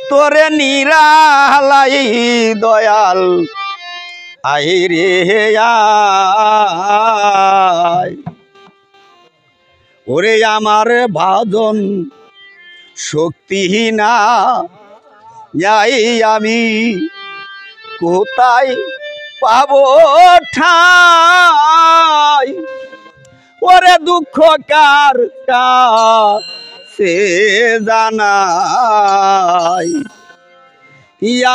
তোরে নিরালাই দয়াল আই রে আয়। ওরে আমার ভাজন শক্তিহীনা যাই আমি কোথায় পাবো ঠাই। ওরে দুঃখ কার কাছে জানাই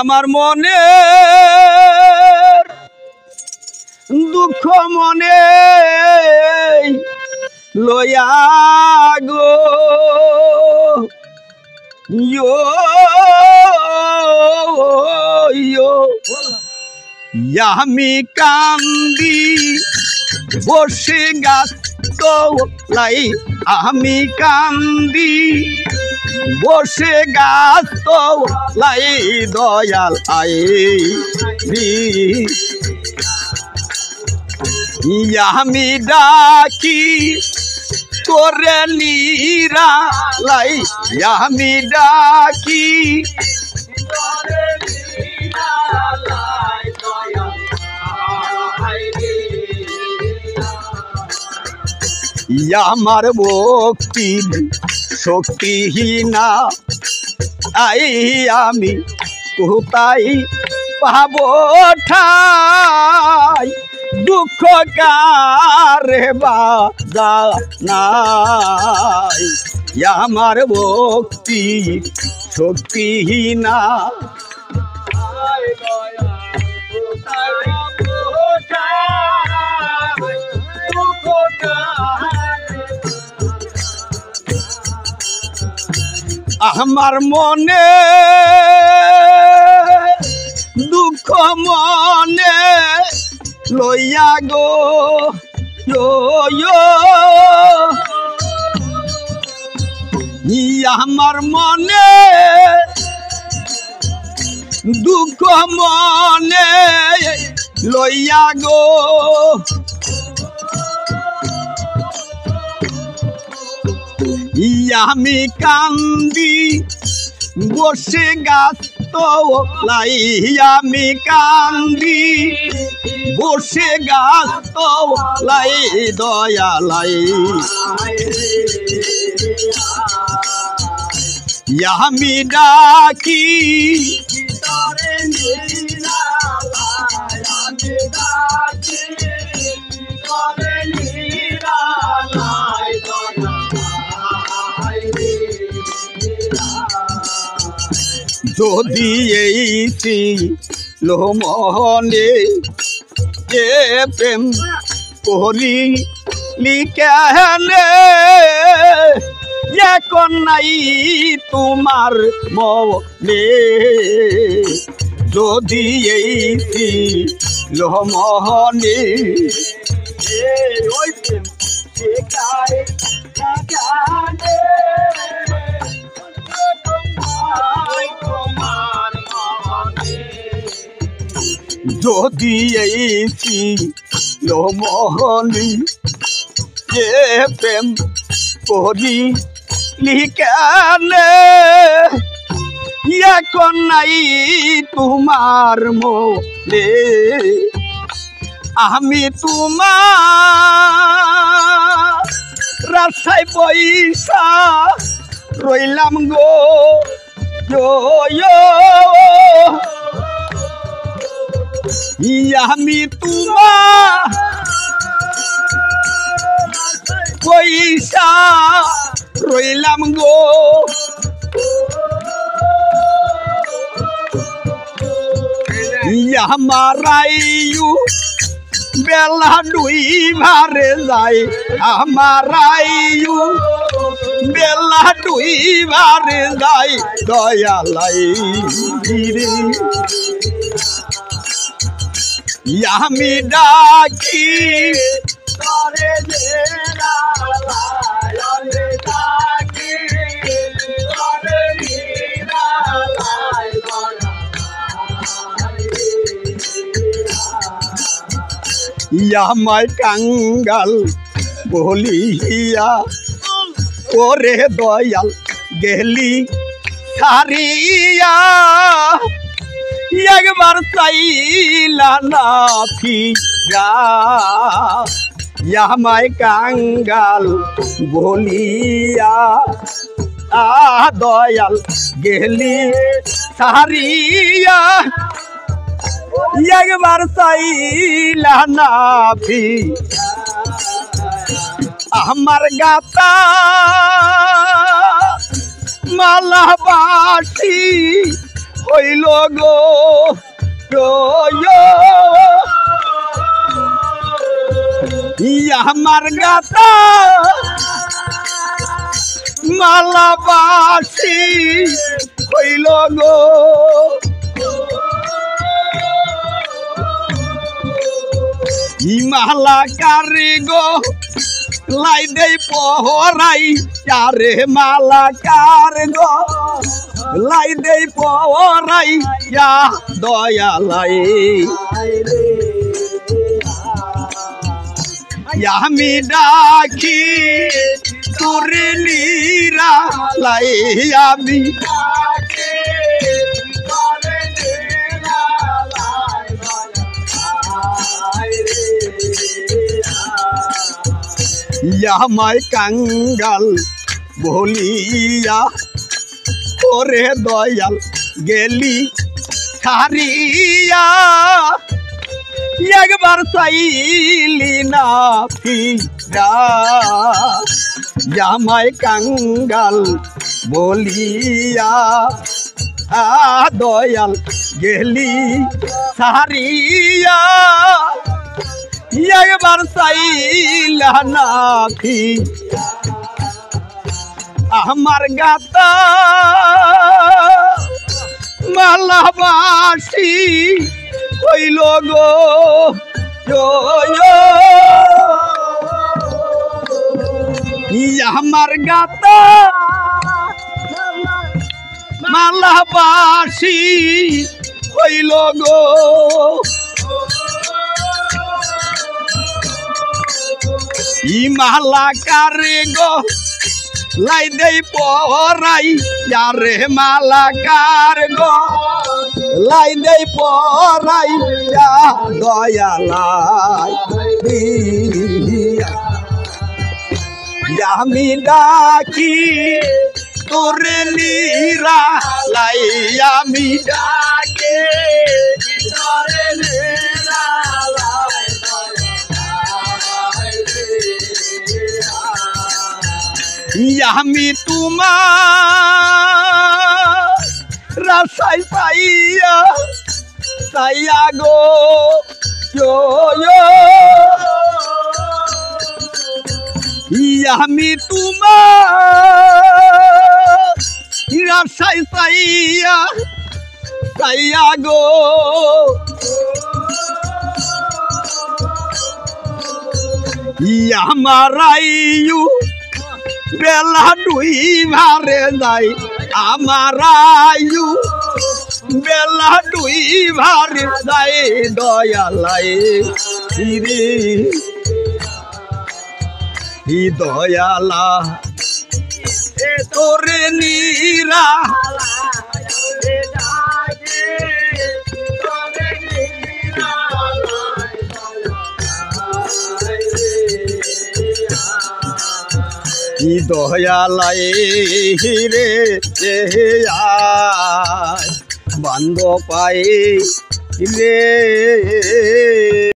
আমার মনে দুঃখ মনে লয়া গো আমি কান্দি বসে গাছ তোলাই আমি কান্দি বসে গাছ তোলাই দয়াল আই আমি ডাকি তোরে নিরালাই আমি ডাকি আমার ভক্তি শক্তিহীনা আই আমি কোথায় পাবো ঠাই। দুঃখ কারে বাজানাই আমার ভক্তি শক্তিহীনা আমার মনে দুঃখ মনে লইয়া গো আমার মনে দুঃখ মনে লইয়া গো আমি কান্দি বসে গাছ তোলাই আমি কান্দি বসে গাছ তোলাই দয়ালাই আমি ডাকি যদি এই লোমহনে এ প্রেম করিলি কেনে এখন নাই তোমার মনে যদি এই লোমহনে ওই প্রেম যদি এই লোমহনি যে প্রেম করিলি কেনে এখন নাই তোমার মনে আমি তোমার রাস্তায় পয়সা রইলাম গো আমি তোমার পয়সা রইলাম গো আমার আয়ু বেলা দুই ভারে যায় আমার আয়ু বেলা দুই ভারে যায় দয়ালাই আমি ডাকি আমায় কাঙ্গাল বলিয়া ওরে দয়াল গেলি সারিয়া একবার চাইলা না ফিরা আমায় কাঙ্গাল বলিয়া দয়াল গেলি সারিয়া একবার চাইলা না ফিরা আমার গাতা মালাবাসী হইল গো আমার গাতা মালাবাসী হইল গো মালা কারি গো লাই দেই পহরাই চারে মালা কার গো লাই দেই পহরাই দয়ালাই আমি ডাকি তোরে নীরা লাই আমি আমায় কাঙ্গাল বলিয়া ওরে দয়াল গেলি ছাড়িয়া একবার চাইলি না ফিরা আমায় কাঙ্গাল বলিয়া দয়াল গেলি ছাড়িয়া একবার চাইলা না ফিরা আমার গাতা মালাবাসী হইল গো আমার গাতা মালাবাসী হইল গো মালা কারে গো লাই দেই পহরাই রে মালা কার গো লাই দেই পহরাই দয়ালাই আমি ডাকি তোরে নীরা লাই আমি ডাকি তোরে নীরা আমি তোমার রাসাই পাইয়া সাইয়া গো আমি তোমার রাসাই পাইয়া সাইয়া গো আমার আয়ু বেলা ডুই ভারে যাই আমার আয়ু বেলা ডুই ভারে যাই দয়ালাই রে দয়ালা তোরে নীরা দয়ালাই রে বান্ধ পাই রে